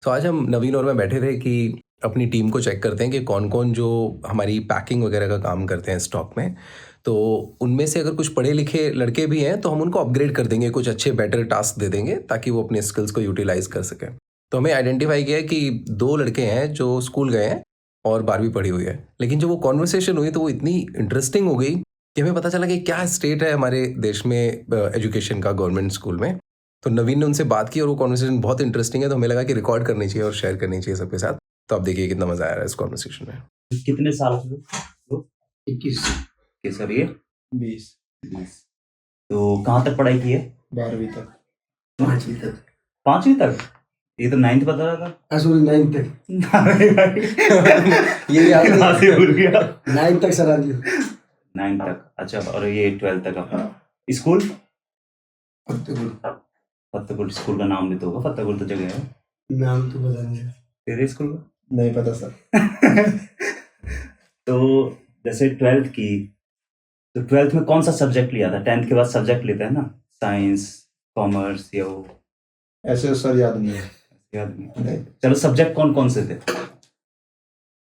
तो आज हम नवीन और मैं बैठे थे कि अपनी टीम को चेक करते हैं कि कौन कौन जो हमारी पैकिंग वगैरह का काम करते हैं स्टॉक में। तो उनमें से अगर कुछ पढ़े लिखे लड़के भी हैं तो हम उनको अपग्रेड कर देंगे, कुछ अच्छे बेटर टास्क दे देंगे ताकि वो अपने स्किल्स को यूटिलाइज कर सकें। तो हमें आइडेंटिफाई किया है कि दो लड़के हैं जो स्कूल गए हैं और 12वीं पढ़ी हुई है, लेकिन जब वो कॉन्वर्सेशन हुई तो वो इतनी इंटरेस्टिंग हो गई कि हमें पता चला कि क्या स्टेट है हमारे देश में एजुकेशन का, गवर्नमेंट स्कूल में। तो नवीन ने उनसे बात की और वो कॉन्वर्सेशन बहुत इंटरेस्टिंग है, तो हमें लगा कि रिकॉर्ड करनी चाहिए और शेयर करनी चाहिए सबके साथ। तो आप देखिए कितना मजा आ रहा है इस कॉन्वर्सेशन में। कितने साल के हो? 21 किस और ये 20 तो कहाँ तक पढ़ाई की है? 12वीं तक 5वीं तक 5वीं तक? ये तो 9th बता रहा था। सॉरी 9 तक ये याद कहाँ से भूल गया? 9 तक सरा दी 9 तक। अच्छा, और ये 12th तक अपना स्कूल? फतेहपुर स्कूल का नाम भी तो होगा, फतेहपुर तो जगह है। नाम तो पता नहीं है, तेरे स्कूल का? नहीं पता सर। तो जैसे 12th की, तो 12th में कौन सा सब्जेक्ट लिया था? 10th के बाद सब्जेक्ट लेते हैं ना, साइंस, कॉमर्स या वो ऐसे सर याद नहीं है। याद नहीं। नहीं, चलो, सब्जेक्ट कौन कौन से थे?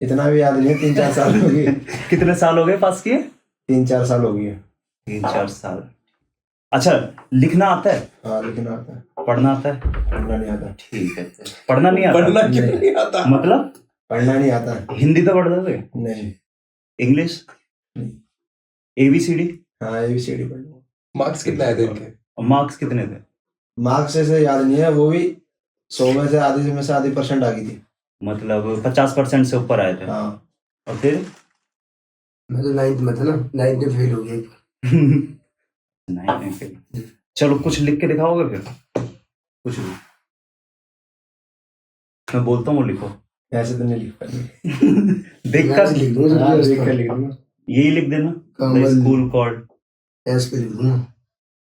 इतना भी याद नहीं है। 3-4 साल हो गए। कितने साल हो गए पास किए? 3-4 साल हो गए। 3-4 साल। अच्छा, लिखना आता है? हाँ, लिखना आता है। पढ़ना आता है? पढ़ना नहीं आता। ठीक है। पढ़ना नहीं आता? पढ़ना क्यों नहीं आता? मतलब पढ़ना नहीं आता। हिंदी तो पढ़ दोगे? नहीं। इंग्लिश? नहीं। ABCD? हाँ, ABCD पढ़ना। मार्क्स कितना आए थे इनके? मार्क्स कितने थे? मार्क्स ऐसे याद नहीं है, वो भी 100 में से आधी % आ गई थी। मतलब 50% से ऊपर आए थे। हाँ। और फिर मैं तो 9th में था ना, 9th में फेल हो गया। नहीं फिर चलो, कुछ लिख के दिखाओगे फिर? कुछ भी मैं बोलता हूँ, वो लिखो। ऐसे तो नहीं लिख पाएंगे। देखकर लिख दूंगा। हाँ, देख कर लिख दूंगा। यही लिख देना, कमल। School called. ऐसे लिख दूंगा।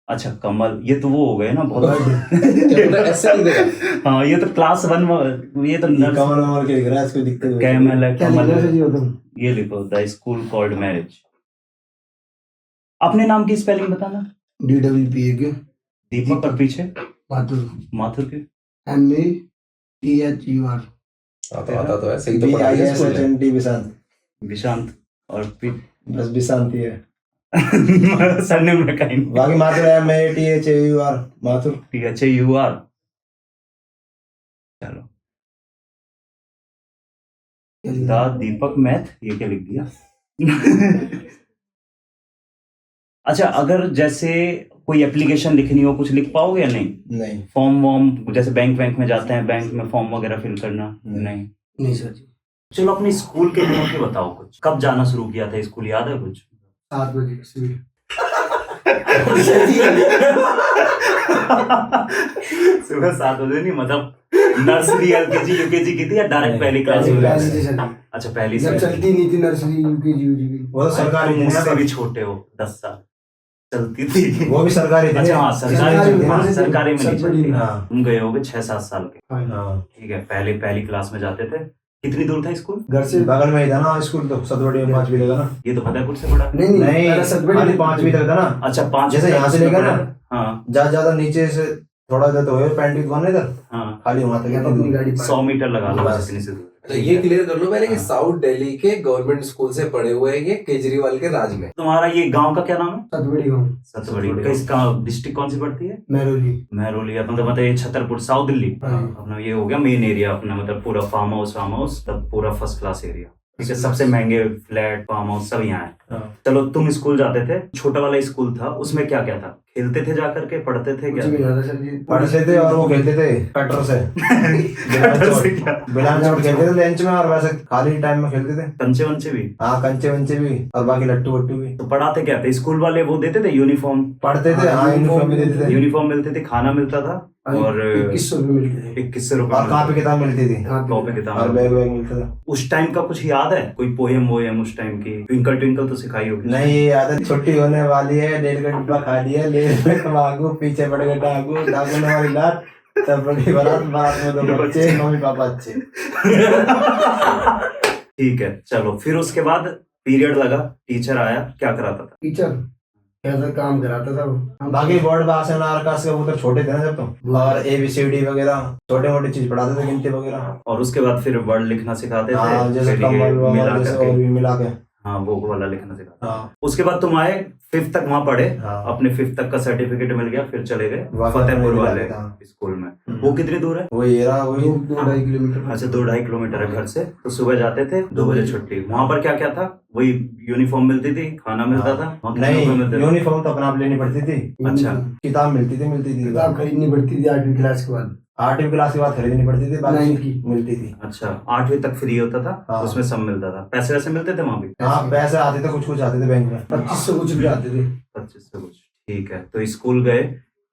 अच्छा, कमल, ये तो वो हो गए ना बहुत। ऐसे नहीं देगा। हाँ, ये तो क्लास 1 में, ये तो कमल के लिख रहा है, इसको दिक्कत है। कैमल है, क्या कमल लिखना है। चाहिए तुम? ये लिखो, द स्कूल कॉल्ड मैरिज। अपने नाम की स्पेलिंग बताना। DWPA दीपक और पीछे माथुर माथुर के METHUR आता तो है, सही तो पढ़ा दिया स्कूल में। BISHNT विशांत। विशांत और बस विशांत ही है। सरनेम में कहीं बाकी माथुर है, MATHUR माथुर। THUR। चलो, द दीपक मैथ, ये क्या लिख दिया? अच्छा, अगर जैसे कोई एप्लीकेशन लिखनी हो, कुछ लिख पाओगे या नहीं? नहीं। फॉर्म वॉर्म, जैसे बैंक में जाते हैं, बैंक में फॉर्म वगैरह फिल करना? नहीं सर जी। चलो, अपने स्कूल के दिनों के बताओ कुछ। कब जाना शुरू किया था स्कूल, याद है कुछ? 7 बजे सुबह। सुबह 7 बजे नहीं, मतलब नर्सरी, LKG, UKG की थी या डायरेक्ट पहली क्लास में? अच्छा, पहली जब से। चलती नहीं थी नर्सरी, UKG वो तो सरकारी तुम मुझसे भी छोटे हो 10 साल। चलती थी वो भी सरकारी थी। अच्छा, हाँ, सरकारी में नहीं चलती। हाँ। तुम गए होगे 6-7 साल के। हाँ। ठीक है, पहली क्लास में जाते थे। कितनी दूर था स्कूल? घर से बगल में ही था ना स्कूल, तो सतवड़ी में 5वीं तक था ना। ये तो फतेहपुर से बड़ा। नहीं, सतबड़ी 5वीं तक था ना। अच्छा, 5 जैसे यहाँ से लेकर ना, हाँ ज्यादा नीचे से थोड़ा सा तो है, पैंट बने इधर हाँ, खाली वहां तक अपनी गाड़ी 100 मीटर लगा लो बस। इतनी से दूर। तो ये क्लियर कर लो पहले कि हाँ। साउथ दिल्ली के गवर्नमेंट स्कूल से पढ़े हुए हैं ये, केजरीवाल के राज में। तुम्हारा ये गांव का क्या नाम है? सतबड़ी गाँव सतबड़ी। इसका डिस्ट्रिक्ट कौन सी पड़ती है? महरौली। मतलब ये छतरपुर, साउथ दिल्ली। हाँ। अपना ये हो गया मेन एरिया अपना, मतलब पूरा फार्म हाउस, तब पूरा फर्स्ट क्लास एरिया। ठीक है, सबसे महंगे फ्लैट, फार्म हाउस सब यहाँ है। चलो, तुम स्कूल जाते थे, छोटा वाला स्कूल था, उसमें क्या क्या था? खेलते थे जाकर के, पढ़ते थे क्या? पढ़ते थे और वो खेलते थे कटर से। बिना चोट खेलते थे लंच में, और वैसे खाली टाइम में खेलते थे। कंचे वंचे भी? हाँ, कंचे वंचे भी, और बाकी लट्टू वट्टू भी। तो पढ़ाते क्या थे? स्कूल वाले वो देते थे यूनिफॉर्म? पढ़ते थे, हाँ, यूनिफॉर्म भी देते थे। यूनिफॉर्म मिलते थे, खाना मिलता था, और 2100 रुपये मिलते थे। 2100 रुपए। और कॉपी किताब मिलती थी। कॉपी और किताब। बैग मिलता था। उस टाइम का कुछ याद है? कोई पोएम उस टाइम की? ट्विंकल ट्विंकल तो सिखाई होगी। नहीं, ये याद है, छुट्टी होने वाली है, 1.5 का डिब्बा खा लिया, ले मांगू, पीछे पड़ गए डाकू ने हमारी लात, तब बड़ी बारात में 2 बच्चे, मम्मी पापा अच्छे। ठीक है, चलो, फिर उसके बाद पीरियड लगा, टीचर आया, क्या कराता था? टीचर कैसा काम कराता था वो। बाकी बोर्ड पास है ना, आकाश के कबूतर छोटे थे ना जब तो, और ABCD वगैरह छोटे मोटे चीज पढ़ाते थे, गिनती वगैरह। और उसके बाद फिर वर्ड लिखना सिखाते थे, हाँ, जैसे फिर ये कमल मिला वमल जैसे करके। और भी मिला के। हाँ, वो वाला लिखना सिखाते। हाँ उसके बाद तुम आए 5th तक वहां पढ़े, हाँ। अपने 5th तक का सर्टिफिकेट मिल गया, फिर चले गए वहाँ फतेहपुर पे वाले हाँ। स्कूल में। वो कितनी दूर है? वो ये रहा वही 2-2.5 किलोमीटर। अच्छा, 2-2.5 किलोमीटर है घर से। तो सुबह जाते थे, 2 बजे छुट्टी। वहां पर क्या क्या था? वही यूनिफॉर्म मिलती थी, खाना मिलता था? वहाँ कितने नहीं, रुपए मिलते थे? यूनिफॉर्म तो अपना आप लेनी पड़ती थी। अच्छा। किताब मिलती थी किताब खरीदनी पड़ती थी 8वीं क्लास के बाद। 8वीं क्लास के बाद खरीदनी पड़ती थी, बाकी 9th की मिलती थी। अच्छा, 8वीं तक फ्री होता था? हाँ। उसमें सब मिलता था? पैसे वैसे मिलते थे वहां भी? हाँ, पैसे आते थे, कुछ आते थे बैंक में। 2500 कुछ भी आते थे। 25 कुछ। ठीक है, तो स्कूल गए,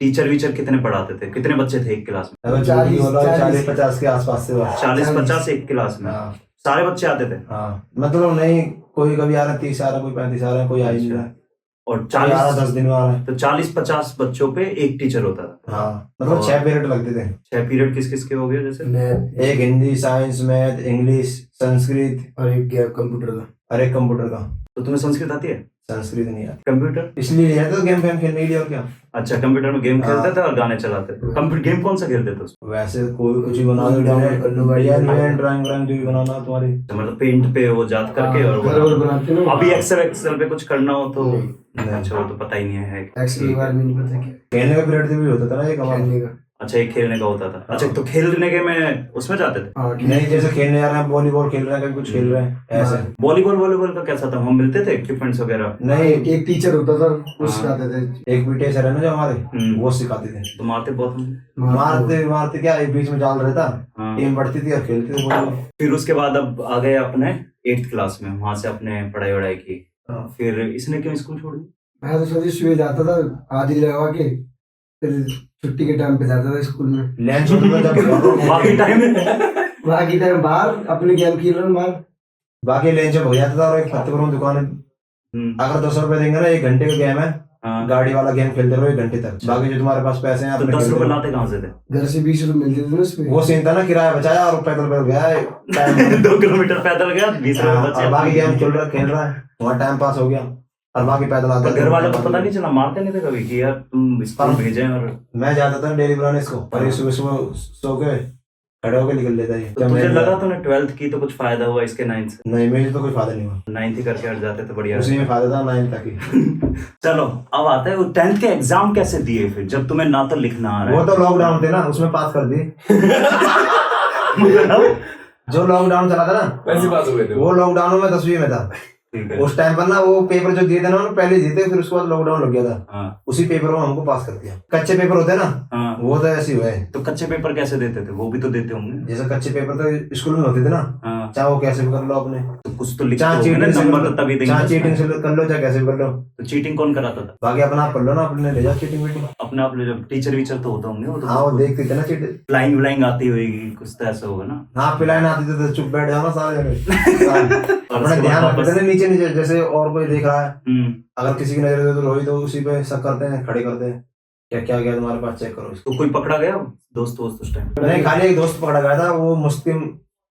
टीचर वीचर कितने पढ़ाते थे? कितने बच्चे थे एक क्लास में? 40-50 के आसपास से बस। 40-50 एक क्लास में? हाँ सारे बच्चे आते थे? हाँ, मतलब नहीं, कोई कभी आ रहा है 30 आ रहा है, कोई 35 आ रहा है, कोई आ ही नहीं रहा है। और कोई आ रहा 40 10 दिन में आ रहा है। तो 40-50 बच्चों पे एक टीचर होता था? हाँ, मतलब 6 पीरियड लगते थे। 6 पीरियड किस किस के हो गए? जैसे मैथ एक Hindi, science, math, English, Sanskrit और एक गया कंप्यूटर का। और एक कंप्यूटर का। तो तुम्हें संस्कृत आती है? संस्कृत नहीं आती, कंप्यूटर? इसलिए लिया था गेम फेम खेलने के लिए, और क्या। अच्छा, कंप्यूटर में गेम हाँ। खेलते थे और गाने चलाते थे। कंप्यूटर गेम कौन सा खेलते थे उसमें? वैसे कोई कुछ ही बना दो, डाउनलोड कर लो, ड्राइंग ड्राइंग जो भी बनाना हो तुम्हारी। मतलब पेंट पे वो जात करके और घर वो- वर बनाते ना। अभी एक्सेल पे कुछ करना हो तो नहीं। अच्छा, वो तो पता ही नहीं है। एक्सेल के बारे में नहीं पता क्या खेलने का पीरियड भी होता था ना, एक हमारा। खेलने का। अच्छा, एक खेलने का होता था। अच्छा, तो खेलने के में उसमें जाते थे? हाँ, नहीं, जैसे खेलने जा रहे हैं, वॉलीबॉल खेल रहे हैं, कभी कुछ खेल रहे हैं, ऐसे। वॉलीबॉल का कैसा था? हम मिलते थे इक्विपमेंट्स वगैरह? नहीं, एक टीचर होता था, वो हाँ। सिखाते थे। एक पीटी सर है ना जो हमारे, हम्म। वो सिखाते थे। तो मारते बहुत हम? मारते मारते क्या, एक बीच में जाल रहता, हाँ। टीम बढ़ती थी और खेलते थे वॉलीबॉल। फिर उसके बाद अब आ गए अपने 8th क्लास में, वहां से अपने पढ़ाई वढ़ाई की। हाँ। फिर इसने क्यों स्कूल छोड़ दी? मैं तो सोची सुबह जाता था हाजिरी लगा के, फिर छुट्टी के टाइम पे जाता था स्कूल में। लंच होता था जब बाकी टाइम बाकी टाइम बाहर अपने गेम खेल रहा हूँ बाहर। बाकी लंच हो जाता था, और एक फतेहपुर में दुकान है, अगर 200 रुपए देंगे ना, 1 घंटे का गेम है, हाँ। गाड़ी वाला गेम खेलते रहो 1 घंटे तक। बाकी जो तुम्हारे पास पैसे हैं तो अपने 10 खेलते रुपए रहो। लाते कहाँ से थे? घर से 20 रुपए मिलते थे ना उसमें। वो सीन था ना, किराया बचाया और पैदल पैदल गया है, टाइम 2 किलोमीटर पैदल गया, 20 रुपए और बचे। बाकी गेम खेल रहा है, वहाँ टाइम पास हो गया, और बाकी पैदल आता पर घर वालों को पता नहीं चला? मारते नहीं थे कभी कि यार तुम स्कूल भेजें? और मैं जाता था डेली बनाने इसको, और ये सुबह सुबह सो के खड़े होके निकल लेता है। तो तुझे लगा तूने 12th की तो कुछ फायदा हुआ इसके 9th से? नहीं, मेरे तो कोई फायदा नहीं हुआ, 9th ही करके हट जाते थे, बढ़िया। उसी में फायदा था 9 तक ही। चलो, अब आता है वो 10th के एग्जाम कैसे दिए फिर, जब तुम्हें ना तो लिखना आ रहा वो है? तो लॉकडाउन थे ना, उसमें पास कर दिए। जो लॉकडाउन चला था ना, वैसे पास हो गए थे वो लॉकडाउन में 10वीं में था। ठीक है। उस टाइम पर ना वो पेपर जो दिए थे ना, उन्होंने पहले दिए थे, फिर उसके बाद लॉकडाउन लग गया था, हाँ उसी पेपर में हमको पास कर दिया। कच्चे पेपर होते हैं ना, हाँ। वो तो ऐसे ही हुए। तो कच्चे पेपर कैसे देते थे? वो भी तो देते होंगे। जैसे कच्चे पेपर तो स्कूल में होते थे ना, हाँ, चाहे वो कैसे भी कर लो अपने, तो कुछ तो लिखते चाहे होंगे ना, चीटिंग से नंबर कर तो तभी लो, चाहे चीटिंग देंगे। से कर लो, चाहे कैसे भी कर लो। तो चीटिंग कौन कराता था? बाकी अपना आप कर लो ना, अपने ले जाओ चीटिंग वीटिंग। अपने आप ले, जब टीचर वीचर तो होता होंगे वो तो। हाँ, वो देखते थे ना चीटिंग। फ्लाइंग व्लाइंग आती होगी, कुछ तो ऐसा होगा ना। हाँ, पिलाने आती थी तो चुप बैठ जाओ ना सारे जने। अपना ध्यान रखते थे नीचे नीचे, जैसे और कोई देख रहा है, अगर किसी की नजर इधर उधर हुई तो उसी पे शक करते हैं, खड़े करते हैं, क्या क्या गया तुम्हारे पास, चेक करो इसको। तो कोई पकड़ा गया दोस्त उस टाइम? नहीं, खाली एक दोस्त पकड़ा गया था, वो मुस्लिम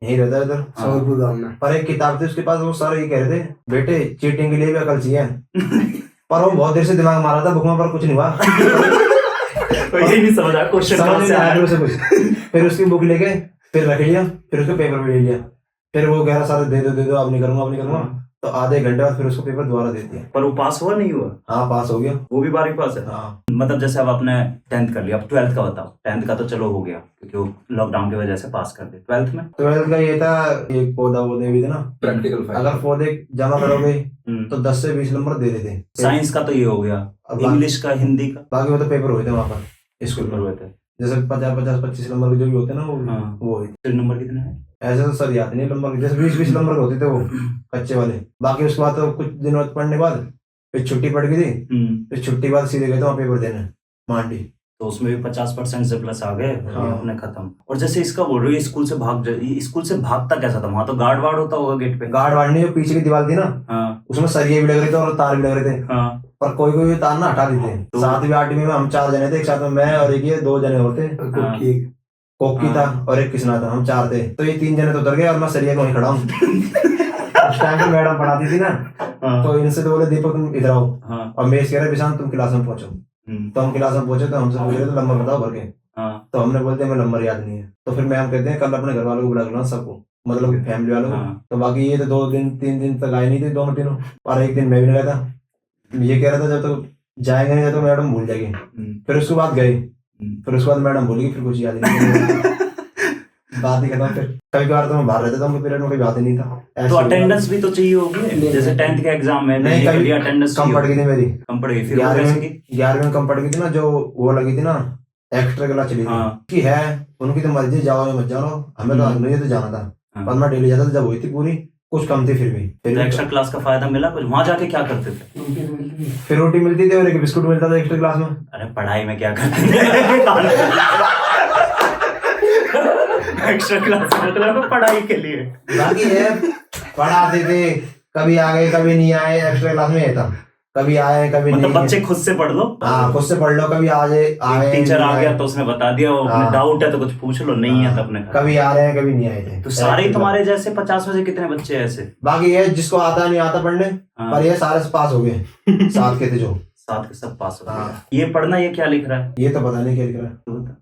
यही रहता है इधर, सौरपुर गाँव में। पर एक किताब थी उसके पास, वो सारे ये कह रहे थे, बेटे चीटिंग के लिए भी अकल चाहिए। पर वो बहुत देर से दिमाग मारा था बुक में, पर कुछ नहीं हुआ। यही नहीं समझा क्वेश्चन समझ कहाँ नहीं से आया आया। उसे कुछ। फिर उसकी बुक लेके फिर रख लिया, फिर उसको पेपर भी ले लिया, फिर वो कह रहा सारे दे दो, अब नहीं करूंगा। तो आधे घंटे बाद फिर उसको पेपर दोबारा दे दिया। पर वो पास हुआ नहीं हुआ? हाँ, पास हो गया। वो भी 12वीं पास है? हाँ, मतलब जैसे अब आपने 10th कर लिया, अब 12th का बताओ। 10th का तो चलो हो गया क्योंकि वो लॉकडाउन की वजह से पास कर दे। 12th में 12th का ये था, एक पौधा वोधे भी थे ना, प्रैक्टिकल अगर पौधे जमा करोगे हम्म। तो 10 से 20 नंबर दे देते। साइंस का तो ये हो गया, अब इंग्लिश का, हिंदी का बाकी वो तो पेपर हुए थे वहाँ पर स्कूल में, हुए थे। जैसे 50-50-25 नंबर के जो भी होते हैं ना, हाँ। वो हुए थे। फिर नंबर कितने हैं? ऐसे तो सर याद नहीं नंबर, जैसे 20-20 नंबर के होते थे वो कच्चे वाले। बाकी उसके बाद तो कुछ दिन बाद पढ़ने के बाद फिर छुट्टी पड़ गई थी, फिर छुट्टी के बाद सीधे गए थे वहाँ पेपर देने मांडी। तो उसमें भी 50% से प्लस आ गए, हाँ। अपने खत्म। और जैसे इसका बोल रहे हो स्कूल से स्कूल से भागता कैसा था? वहां तो गार्ड वार्ड होता होगा गेट पे? गार्ड वार्ड नहीं, जो पीछे की दीवार थी ना, हाँ उसमें सरिये भी लग रहे थे और तार भी लग रहे थे, हाँ। पर कोई कोई तार ना हटा देते। तो- 7वीं 8वीं में हम 4 जने थे एक साथ में, मैं और एक ये 2 जने और थे, हाँ। कोकी था और एक किसना था, हम 4 थे। तो ये 3 जने तो उतर गए और मैं सरिया को वहीं खड़ा हूँ। उस टाइम पे मैडम पढ़ाती थी ना, हाँ। तो इनसे तो बोले दीपक तुम इधर आओ, हाँ। और मेष कह रहे विशांत तुम क्लास में पहुंचो। तो हम क्लास में पहुंचे तो हमसे पूछ रहे थे नंबर बताओ भर के। हाँ। तो हमने बोलते हमें नंबर याद नहीं है। तो फिर मैम कहते हैं कल अपने घर वालों को बुला लेना सबको, मतलब फैमिली वालों को। हाँ। तो बाकी ये तो 2 दिन 3 दिन तक आए नहीं थे, दोनों तीनों। और एक दिन मैं भी नहीं गया था। ये कह रहा था जब तक जाएंगे नहीं जब तक मैडम भूल जाएगी। फिर उसके बाद गए, फिर उसके बाद मैडम भूल गई, फिर कुछ याद ही नहीं बात ही खत्म। फिर कभी कभार तो मैं बाहर रहता था, उनके पीरियड में कोई बात ही नहीं था। तो अटेंडेंस भी तो चाहिए होगी, जैसे 10th के एग्जाम में नहीं, कभी अटेंडेंस कम पड़ गई थी मेरी। कम पड़ गई, फिर 11वीं में कम पड़ गई थी ना, जो वो लगी थी ना एक्स्ट्रा क्लास चली थी। हाँ। कि है उनकी तो मर्जी, जाओ या मत जाओ, हमें तो नहीं तो जाना था। हाँ। पर मैं डेली जाता था, जब हुई थी पूरी कुछ कम थी फिर भी। तो एक्स्ट्रा क्लास का फायदा मिला कुछ? वहां जाके क्या करते थे? फिर रोटी मिलती थी और एक बिस्कुट मिलता था एक्स्ट्रा क्लास में। अरे पढ़ाई में क्या करते थे? एक्स्ट्रा क्लास मतलब पढ़ाई के लिए। बाकी है पढ़ाते थे, कभी आ गए कभी नहीं आए। एक्स्ट्रा क्लास में ये था, कभी आए कभी मतलब नहीं। बच्चे खुद से पढ़ लो। हाँ, खुद से पढ़ लो, कभी आए टीचर आ गया तो उसने बता दिया, वो हाँ। डाउट है तो कुछ पूछ लो, नहीं है तो अपने कभी आ रहे हैं कभी नहीं आए थे। तो सारे ही तुम्हारे जैसे 50 में से कितने बच्चे ऐसे? बाकी ये जिसको आता नहीं आता पढ़ने, हाँ। पर ये सारे पास हो गए। 7 के थे जो 7 के सब पास हो गए। हाँ। ये पढ़ना, ये क्या लिख रहा है? ये तो पता नहीं क्या लिख रहा है। तो बता।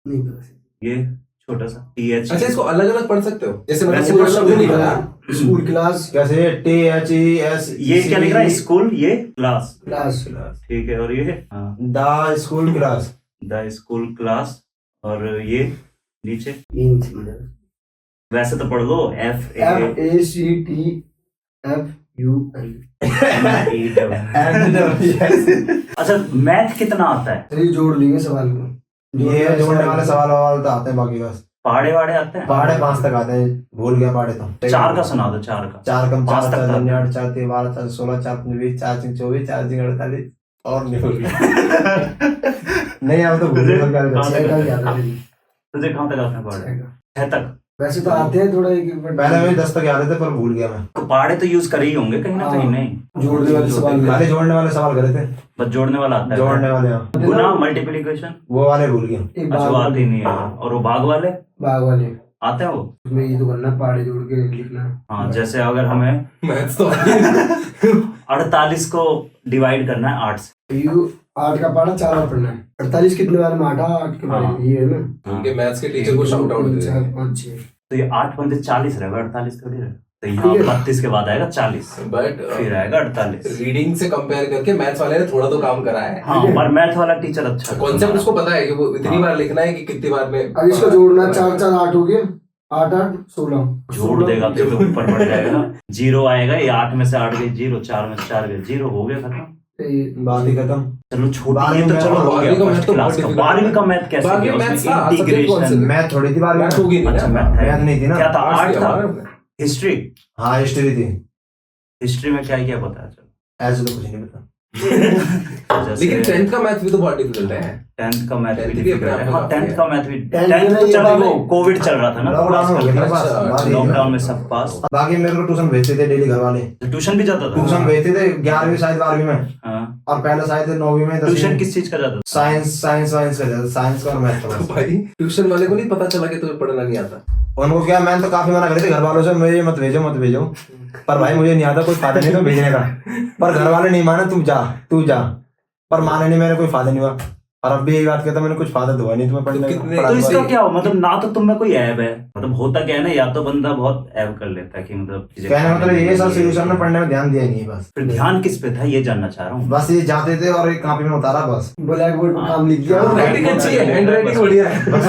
नहीं पता। ये छोटा सा TH। अच्छा, इसको अलग अलग पढ़ सकते हो? जैसे मैंने वैसे पूरा तो शब्द नहीं पढ़ा। स्कूल क्लास कैसे THES ये क्या लिख रहा है? स्कूल, ये क्लास। क्लास ठीक है, और ये the school class, the school class, और ये नीचे वैसे तो पढ़ लो FACTFUL। अच्छा, मैथ कितना आता है? चलिए जोड़ लेंगे सवाल को। ये जोड़ने वाले सवाल तो आते हैं, बाकी बस पहाड़े वाड़े आते हैं? पहाड़े 5 तक आते हैं, भूल गया पहाड़े तो। 4 का सुना दो, 4 का। 4 कम 5 4 तक 4 था। 8 4 3 12 4 16 4 5 20 4 5 24 4 5 48 और नहीं भूल गया। नहीं अब तो भूल गया क्या हाँ, करते हैं। छह का याद है मुझे। तुझे कहाँ तक आते हैं पहाड़े? 6 तक। वैसे तो आते हैं थोड़ा एक पहले मैं 10 तक याद थे पर भूल गया मैं। तो पहाड़े तो यूज कर ही होंगे कहीं ना कहीं। हाँ। नहीं, जोड़ने वाले सवाल पहले जोड़ने वाले सवाल करे थे, बस जोड़ने वाला आता है। जोड़ने वाले हाँ। गुना, मल्टीप्लिकेशन, वो वाले भूल गया। एक अच्छा वो आती नहीं है। और वो भाग वाले बाग वाले आते हैं वो? उसमें ये तो करना, पहाड़े जोड़ के लिखना। हाँ, जैसे अगर हमें मैथ्स तो 48 को डिवाइड करना है 8 से। यू 8 का पहाड़ा 4 बार पढ़ना है। 48 कितने बार में 8 के बारे में ये है ना। उनके मैथ्स के टीचर को शाउट आउट दे 4 5 6 तो ये 8 पंजे 40 रहेगा, 48 थोड़ी रहेगा। तो यहाँ ठीक है। 32 के बाद आएगा 40, बट फिर आएगा 48। रीडिंग से कंपेयर करके मैथ्स वाले ने थोड़ा तो काम करा है। हाँ, पर मैथ वाला टीचर अच्छा है। कॉन्सेप्ट उसको पता है कि वो इतनी हाँ। बार लिखना है कि कितनी बार में। अब इसको जोड़ना 4 4 8 हो गया, 8 8 16 जोड़ देगा तो ये ऊपर बढ़ जाएगा। 0 आएगा, ये 8 में से 8 गए 0, 4 में से 4 गए 0, हो गया खत्म। बात ही खत्म। चलो छोटी, बारहवीं ये तो में- चलो हो गया बारहवीं का मैथ फर्स्ट तो क्लास बहुत का। difficult 12वीं का मैथ कैसे बारहवीं गया? मैथ उसमें था, subject कौन से इंटीग्रेशन। थे? मैथ थोड़ी थी बार मैथ होगी नहीं अच्छा, ना? मैथ है। मैथ नहीं थी ना। क्या था? आर्ट्स 8 थी था। हमारे। हिस्ट्री, हाँ हिस्ट्री थी। हिस्ट्री में क्या क्या पता है? चलो ऐसे तो कुछ नहीं पता। लेकिन 10th का मैथ भी तो बहुत डिफिकल्ट है। 10th का मैथ भी 10th भी डिफिकल्ट अपने है। आप में हाँ, काफी 10th है। का मैथ भी। 10th 10th तो में चलो ये वो वाले- कोविड चल रहा था ना, लॉकडाउन हो गया था बस, अच्छा, बात ही लॉकडाउन में सब पास। बाकी मेरे को ट्यूशन भेजते थे डेली घर वाले। ट्यूशन भी जाता था? ट्यूशन भेजते थे 11वीं शायद 12वीं में, हाँ। और पहले शायद 9वीं में ट्यूशन 10वीं। किस चीज का जाता था? साइंस का जाता, साइंस का और मैथ का बस। भाई ट्यूशन वाले को नहीं पता चला कि तुम्हें पढ़ना नहीं आता। उनको क्या, मैंने तो काफी मना करे थे घर वालों से, मुझे मत भेजो मत भेजो, पर भाई मुझे नहीं आता, कोई फायदा नहीं था भेजने का। पर घर वाले नहीं माने, तू जा, पर माने नहीं, मेरे कोई फायदा नहीं हुआ। और अब भी यही बात कहता, मैंने कुछ फायदा तो हुआ नहीं तुम्हें पढ़ने कितने- का। तो इसका क्या हो, मतलब ना तो तुम में कोई ऐब है, मतलब होता क्या है ना, या तो बंदा बहुत ऐब कर लेता है कि मतलब चीजें कहने का खाने मतलब ये में सर ये- सोल्यूशन में पढ़ने में ध्यान दिया ही नहीं बस। फिर ध्यान किस पे था ये जानना चाह रहा हूँ। बस ये जाते थे और एक कॉपी में उतारा बस। ब्लैक बोर्ड पे काम लिख दिया। हाँ, राइटिंग अच्छी है, हैंड राइटिंग बढ़िया है। बस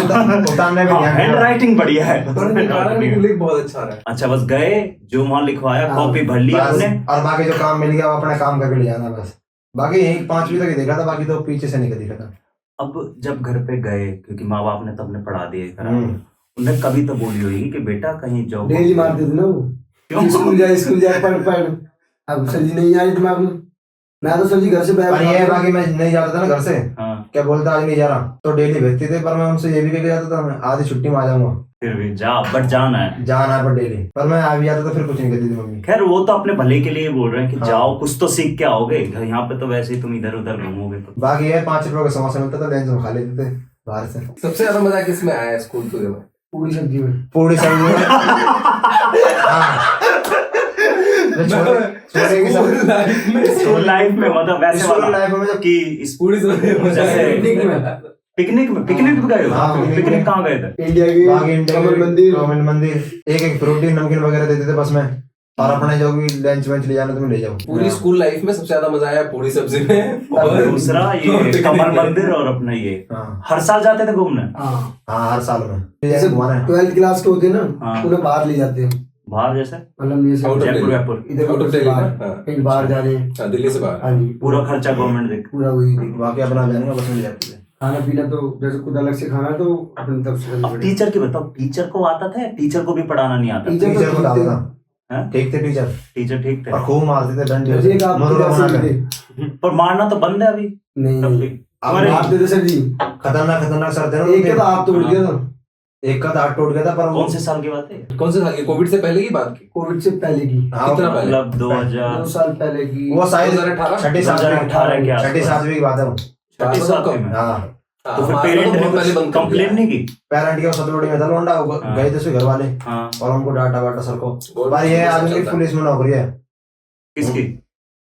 उतारने में ध्यान हैंड दिया। राइटिंग बढ़िया है। लिख बहुत अच्छा रहा है। अच्छा, बस गए जो वहां लिखवाया, हाँ, कॉपी भर ली बस, आपने। और बाकी जो काम मिल गया वो अपना काम करके ले जाना बस। बाकी यही 5वीं तक ही देखा था, बाकी तो पीछे से नहीं देखा था। अब जब घर पे गए, क्योंकि माँ बाप ने तो अपने पढ़ा दिए करा हम्म। दिए, उन्हें कभी तो बोली होगी कि बेटा कहीं जाओ। डेली मारते थे ना वो, क्यों? स्कूल जा पढ़। अब सर जी नहीं आई दिमाग में, मैं तो सर जी घर से बैग पर ये है, बाकी मैं नहीं जाता था ना घर से, हाँ, क्या बोलता आज नहीं जा रहा, तो डेली भेजते थे, पर मैं उनसे ये भी कह के जाता था मैं आधी छुट्टी में आ जाऊंगा, फिर भी जा, बट जाना है। जाना है पर डेली, पर मैं आ भी जाता तो फिर कुछ नहीं कहती थी मम्मी। खैर वो तो अपने भले के लिए बोल रहे हैं कि हाँ। जाओ, कुछ तो सीख के आओगे। घर यहाँ पे तो वैसे ही तुम इधर उधर घूमोगे तो। बाकी ये 5 रुपए का समोसा मिलता था, लंच में खा लेते थे बाहर से। सबसे ज्यादा मजा किस में आया है स्कूल तुझे में? पूरी सब्जी में। पूरी सब्जी में हाँ, छोड़े की सब स्कूल लाइफ में मतलब वैसे स्कूल वाला लाइफ में जब कि पूरी जैसे पिकनिक भी गए हो? हाँ, पिकनिक कहाँ गए थे? इंडिया की बागी कमल मंदिर कमल मंदिर एक प्रोटीन नमकीन वगैरह देते थे बस में, और अपने जो भी लंच वंच ले जाना तुम ले जाओ। पूरी स्कूल लाइफ में सबसे ज्यादा मजा आया पूरी सब्जी में, और दूसरा ये कमल मंदिर और अपना ये हाँ हर साल जाते थे घूमने? हाँ हर साल में जैसे घुमाना है। 12th क्लास के होते हैं ना, हाँ। उन्हें बाहर ले जाते हैं, बाहर जैसे मतलब ये सब Out of जयपुर Delhi। वयपुर इधर Out of उधर से Delhi बाहर, ना? हाँ। कहीं बाहर जा रहे हैं। हाँ, दिल्ली से बाहर। हाँ जी, पूरा खर्चा गवर्नमेंट देख पूरा वही वहाँ के अपना जाने का बस में ले जाते थे। खाना पीना तो जैसे खुद अलग से खाना तो अपनी तरफ से करना अब पड़ेगा। टीचर की बताओ, टीचर को आता था या टीचर को भी पढ़ाना नहीं आता? टीचर टीचर को डालता हैं? था, ठीक थे टीचर, टीचर ठीक थे और खूब मारते थे डंडे जैसे एक आप मुर्गा जैसे बना भी के। थे। पर मारना तो बंद है अभी नहीं तब भी। अब हमारे- मारते थे सर जी, खतरनाक सर थे ना एक का तो हाथ तोड़ हाँ। गया था, एक का तो हाथ टूट गया था, पर वो कौन से साल की बात है? कौन से साल की? कोविड से पहले की बात की? कोविड से पहले की, हाँ, कितना पहले? मतलब 2000 2 साल पहले की। वो शायद 2018? छठी 2018 के छठी आसपास। सातवीं की बात है वो। छठी सातवीं में। हाँ हाँ, तो फिर हमारा पेरेंट बहुत पहले ने बंद कर कंप्लेन दिया। नहीं की? पेरेंट के सतलोड़ी में था लोंडा, वो हाँ। गए थे उसके घर वाले हाँ और उनको डांटा वाटा सर को। Government पर ये school आदमी चलता है। पुलिस में नौकरी है किसकी?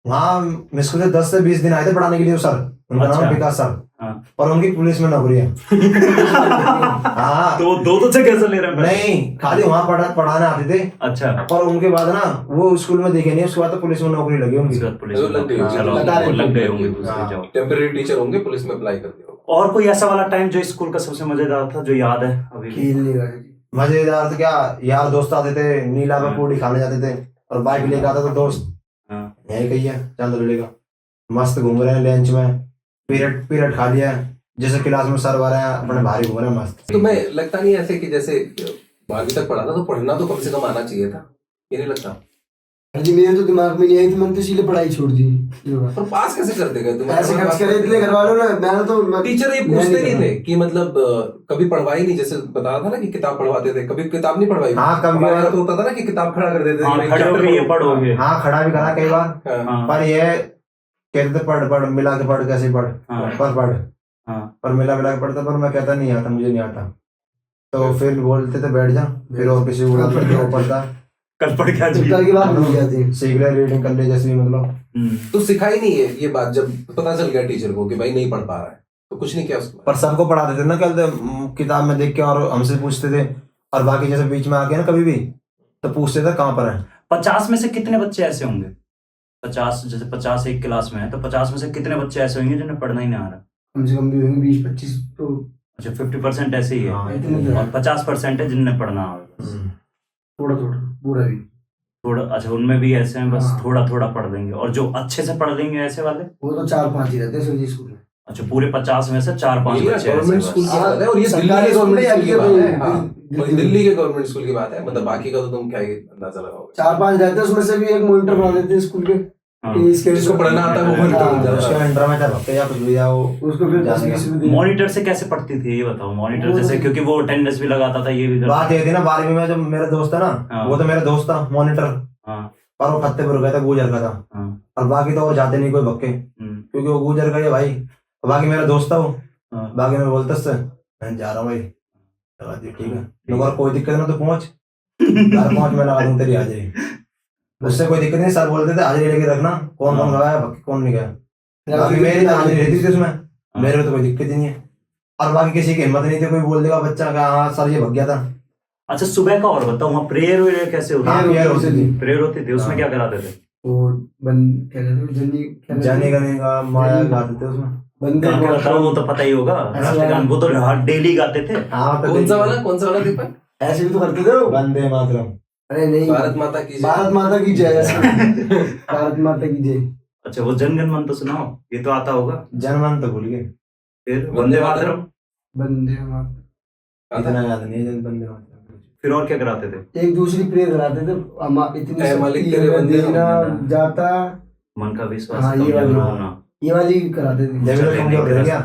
वहाँ, मुश्किल से 10 से 20 दिन आए थे पढ़ाने के लिए वो सर, उनका अच्छा। नाम विकास सर, हाँ। और उनकी पुलिस में नौकरी है। हाँ तो वो दो से कैसे ले रहे हैं? नहीं, खाली वहाँ पढ़ाने आते थे, अच्छा, और उनके बाद ना वो स्कूल में दिखे नहीं, उसके बाद तो पुलिस में नौकरी लगी उनकी। उसके बाद पुलिस तो में लग गई नौकरी। चलो, लगा रहे वो लग थे। गए होंगे दूसरी हाँ। जॉब। टेम्पररी टीचर होंगे, पुलिस में अप्लाई कर दिया होगा। और कोई ऐसा वाला टाइम जो स्कूल का सबसे मजेदार था जो याद है अभी भी? खेलने का जी। मजेदार तो क्या, यार दोस्त आते थे, नीला में हाँ। पूड़ी खाने जाते थे, और बाइक लेके आता था दोस्त, हाँ। यही कही है चांदोली का, मस्त घूम रहे हैं लंच में, पीरियड खा लिया है, जैसे क्लास में सर रहे हैं अपने भारी घूम रहे हैं मस्त। तो मैं लगता नहीं ऐसे कि जैसे 12वीं तक पढ़ा था तो पढ़ना तो कम से कम आना चाहिए था, ये नहीं लगता? जी मेरे तो दिमाग में नहीं आई, तो मैंने तो इसीलिए पढ़ाई छोड़ दी। पर पास कैसे कर देगा तुम? पैसे खर्च करे इतने घर वालों ने, मैंने तो टीचर ये पूछते नहीं थे कि मतलब कभी पढ़वाई नहीं, जैसे बता था ना कि किताब पढ़वाते थे, कभी किताब नहीं पढ़वाई? हाँ, कभी हमारे यहाँ तो होता था ना कि किताब खड़ा कर देते थे हाँ, कि खड़े chapter होके ये पढ़ो। पढ़ोगे। हाँ, खड़ा भी करा कई बार, हाँ, हाँ, पर ये कहते थे पढ़ मिला के पढ़, कैसे पढ़, हाँ। पढ़, हाँ। पर मिला के पढ़ता, पर मैं कहता नहीं आता, मुझे नहीं आता, तो फिर बोलते थे बैठ जा, फिर और किसी को बोलते थे वो पढ़ता, कल पढ़ के आज भी। कल की बात भूल जाती है। सीख ले, रीडिंग कर ले, जैसे भी मतलब। हम्म। तो सिखाई नहीं है ये बात, जब पता चल गया टीचर को कि भाई नहीं पढ़ पा रहा है तो कुछ नहीं किया उसको? पर सबको पढ़ाते थे ना, कहते किताब में देख के, और हमसे पूछते थे, और बाकी जैसे बीच में आके ना कभी भी तो पूछते थे कहाँ पर है। 50 में से कितने बच्चे ऐसे होंगे? 50, जैसे 50 एक क्लास में है तो 50 में से कितने बच्चे ऐसे होंगे जिन्हें पढ़ना ही नहीं आ रहा? कम से कम भी होंगे 20-25 तो। अच्छा, 50% ऐसे ही है हाँ, इतने तो और 50% है जिन्हें पढ़ना आ रहा। थोड़ा थोड़ा पूरा भी, थोड़ा, अच्छा उनमें भी ऐसे हैं बस हाँ। थोड़ा थोड़ा पढ़ लेंगे, और जो अच्छे से पढ़ लेंगे ऐसे वाले? वो तो 4-5 ही रहते हैं सर जी स्कूल में। अच्छा, पूरे 50 में से 4-5 ये बच्चे ऐसे गवर्नमेंट बस। स्कूल की बात है, और ये दिल्ली सरकारी के स्कूल में गवर्नमेंट स्कूल की या बात है। दिल्ली- हाँ, दिल्ली- वही दिल्ली के गवर्नमेंट स्कूल की बात है, मतलब बाकी का तो तुम क्या ही अंदाजा लगाओगे? 4-5 रहते हैं, उसमें से भी एक मॉनिटर बना देते हैं स्कूल के। हाँ। इसके जिसको पढ़ना आता है वो monitor बन जाता है। उसके अंडर में था या कुछ भी, या वो उसको फिर जाने का। 10-20 में दे- मॉनिटर से कैसे पढ़ती थी ये बताओ? मॉनिटर वो जैसे, तो- क्योंकि वो अटेंडेंस भी लगाता था, ये भी करता बात ये थी ना, 12वीं में जब मेरा दोस्त था ना, हाँ। वो तो मेरा दोस्त था मॉनिटर, हाँ। पर वो फतेहपुर गया था, गुजर का था, हाँ। और बाकी तो और जाते नहीं कोई भक्के, क्योंकि वो गुजर का है भाई, बाकी मेरा दोस्त था वो, हाँ। बाकी मैं बोलता उससे, मैं जा रहा हूँ भाई, लगा दी, ठीक है, तो और कोई दिक्कत ना तो पहुंच, घर पहुंच, मैं लगा दूँ तेरी हाजिरी, उससे कोई दिक्कत नहीं, सर बोलते थे हाजिरी लेके रखना, कौन कौन गया भक्के कौन नहीं गया, बाकी मेरी तो हाजिरी रहती थी उसमें, मेरे को तो कोई दिक्कत ही नहीं है, और बाकी किसी की हिम्मत नहीं थी, कोई बोल देगा बच्चा का हाँ सर ये भग गया था। अच्छा, सुबह का और बताओ, वहाँ प्रेयर वेयर कैसे होती हाँ, है? prayer होती थी। प्रेयर होती थी, उसमें हाँ। क्या कराते थे? वो बंद क्या कहते हैं, जनी क्या कहते हैं? जाने करने का माया गाते थे उसमें। बंदे क्या क्या बताओ, वो तो पता ही होगा, राष्ट्रगान वो तो डेली गाते थे। हाँ, तो कौन सा वाला दीपक? ऐसे भी तो करते थे वो। वंदे मातरम। अरे नहीं, भारत माता की जय। भारत माता की जय ऐसे। भारत माता की जय। अच्छा, वो जनगण मन तो सुनाओ, ये तो आता होगा। जनमन तो भूल गए, फिर वंदे मातरम, वंदे मातरम। इतना याद नहीं है वंदे मातरम। फिर और क्या कराते थे? एक दूसरी प्रेयर कराते थे, इतनी ऐ मालिक शक्ति तेरे है, बंदे देना को जाता, मन का विश्वास हाँ, ये कमजोर वाली। होना। ये वाली कराते थे। जब चले तक नहीं कमजोर रह गया,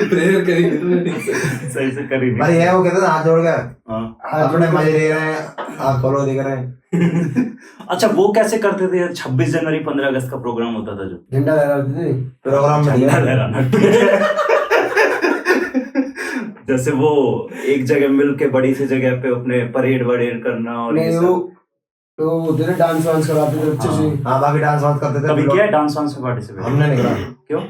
प्रेयर करी थी तुमने ठीक से? सही से करी नहीं। भाई है वो कहते थे हाथ जोड़ गया, हाँ। अपने मजे ले रहे हैं, आप फॉलो दिख रहे हैं। अच्छा, वो कैसे करते थे? 26 जनवरी 15 अगस्त का प्रोग्राम होता था जो झंडा लहराते थे। प्रोग्राम में झंडा गया। लहराना। जैसे वो एक जगह मिल के बड़ी सी जगह पे अपने परेड वरेड करना और ये नहीं सब। वो तो उधर डांस वांस कराते थे अच्छे से। हाँ बाकी डांस वांस करते थे। कभी किया है डांस वांस में पार्टिसिपेट? हमने नहीं करा। क्यों?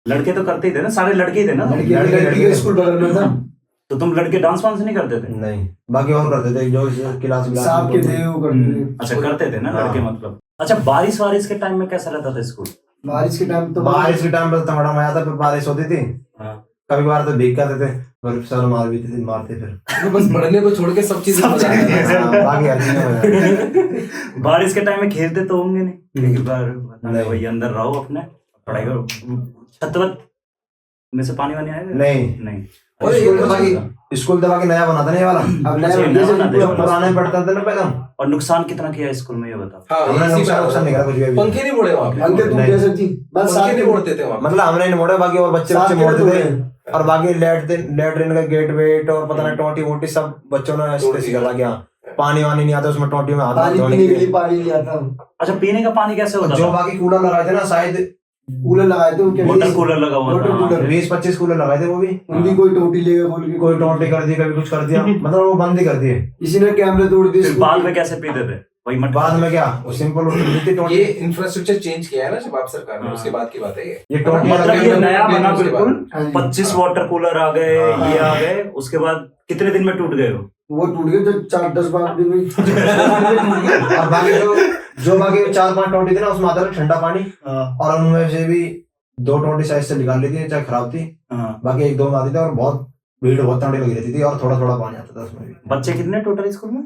लड़के तो करते ही थे ना, सारे लड़के ही थे ना। लड़की के स्कूल बगल में था। तो तुम लड़के डांस वांस नहीं करते थे? नहीं बाकी और करते थे जो क्लास में सांप के थे वो करते थे। अच्छा करते थे ना हाँ। लड़के मतलब। अच्छा बारिश वारिश के टाइम में कैसा रहता था स्कूल? बारिश के टाइम तो बारिश के टाइम पर तगड़ा मजा था। फिर बारिश होती थी हाँ। कभी बार तो भीग जाते थे फिर सर मारते फिर बस पढ़ने को छोड़ के सब चीजें मजा आता है। हाँ, बाकी हर चीज में मजा। बारिश के टाइम में खेलते तो होंगे नहीं? एक बार नहीं। वही अंदर रहो अपने पढ़ाई करो। छत वत में से पानी वानी आएगा? नहीं। और स्कूल तो बाकी नया बना था ना ये वाला। अब नया अच्छा, बना नया बना था। पुराना ही पढ़ता था ना पहले। और नुकसान कितना किया स्कूल में ये बताओ। हाँ, हमने इसी नुकसान बात नुकसान नहीं करा कुछ भी अभी। पंखे नहीं मोड़े वहाँ पे। अंके तुम नहीं। कह सकती बस पंखे साथ नहीं में मोड़ते थे वहाँ पे। मतलब हमने नहीं मोड़ा बाकी और बच्चे साथ में मोड़ते तो थे। है। और बाकी लेटरिन का गेट वेट और पता नहीं टोटी वोटी सब बच्चों ने तोड़ ऐसे दिया। सीखा क्या। पानी वानी नहीं आता उसमें टोटी में हाथ पानी धोने पीने के के लिए लिए। पानी नहीं आता। अच्छा पीने का पानी कैसे होता जो था? बाकी कूलर लगाए थे ना शायद कूलर लगाए थे उनके वाटर लिए। कूलर लगा हुआ वाटर था। कूलर। 20-25 कूलर लगाए थे वो भी। उनकी कोई टोटी लेगा बोल के कोई टोटी कर दी कभी कुछ कर दिया मतलब वो बंद ही कर दिए। किसी ने कैमरे तोड़ दिए फिर स्कूल बाद के। में कैसे पीते थे? वही मट बाद में क्या वो सिंपल थी टोटी। ये इंफ्रास्ट्रक्चर चेंज किया है ना जब आप सरकार ने, हाँ। उसके बाद की बात है ये। ये टोटी मतलब ये नया बना उसके बाद। बिल्कुल। हाँ जी। 25 वाटर कूलर आ गए, हाँ। ये आ गए, उसके बाद कितने दिन में टूट गए हो? वो टूट गए तो 4-10 दिन में टूट गए। और बाकी जो बाकी 4-5 टोटी थी ना उसमें आता था ठंडा पानी। और उनमें से भी 2 टोटी साइज से निकाल ली थी चाहे खराब थी। हाँ। बाकी 1-2 में आती थी और बहुत भीड़ बहुत ठंडी लगी रहती थी और थोड़ा थोड़ा पानी आता था उसमें भी। बच्चे कितने टोटल स्कूल में?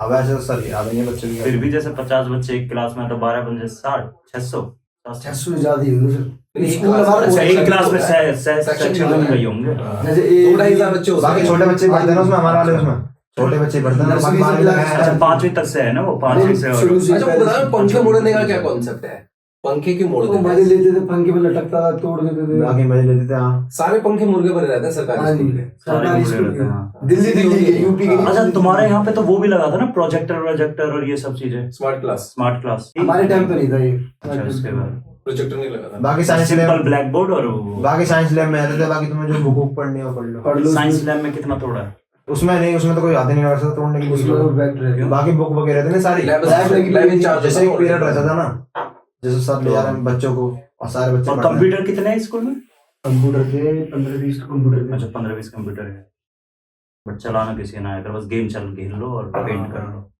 अब ऐसे तो सर याद नहीं है बच्चों की। फिर भी जैसे 50 बच्चे एक क्लास में तो 12 बजे 60 600 600 से ज्यादा ही होंगे सर। नहीं, स्कूल हमारा अच्छा एक सेक्शन क्लास में सेक्शन सेक्शन में कई होंगे। जैसे 2-2,500 बच्चे होते बाकी हैं। छोटे बच्चे पढ़ते हैं ना उसमें हमारे वाले उसमें छोटे बच्चे पढ़ते हैं। नर्सरी बाकी से बारहवीं क्लास- तक अच्छा है। 5वीं तक से है ना वो 5वीं से और शुरू से अच्छा वो बताओ पंखे मोड़ने का क्या कॉन्सेप्ट है? पंखे क्यों मोड़ वो देते मजे हैं? लेते थे पंखे पे लटकता था तोड़ देते थे। बाकी मजे लेते थे। हाँ सारे पंखे मुर्गे बने रहते हैं सरकारी हाँ स्कूल जी, के। सारे सरकारी मुझे स्कूल रहते हैं, के। हाँ। दिल्ली के यूपी के। अच्छा तुम्हारे यहाँ पे तो वो भी लगा था ना प्रोजेक्टर और ये सब चीजें स्मार्ट क्लास, स्मार्ट क्लास? हमारे टाइम पे नहीं था ये। अच्छा उसके बाद प्रोजेक्टर नहीं लगा था। बाकी science simple lab black board और वो बाकी साइंस लैब में आते थे। बाकी तुम्हें जो बुक पढ़नी हो पढ़ लो। पढ़ लो साइंस लैब में कितना तोड़ा है? उसमें नहीं उसमें तो कोई हाथ ही नहीं लगा सकता तोड़ने की उसमें वो कुछ। बैठ रहे थे। बाकी बुक वगैरह थे ना सारी लैब लैब इंचार्ज जैसे एक पीरियड रहता था ना जैसे सब ले जा रहे हैं बच्चों को और सारे बच्चे और पढ़ रहे हैं। कंप्यूटर कितने हैं स्कूल में? कंप्यूटर थे 15-20 कंप्यूटर थे। अच्छा 15-20 कंप्यूटर है, बट चलाना किसी ना आया, बस गेम खेल लो और पेंट कर लो।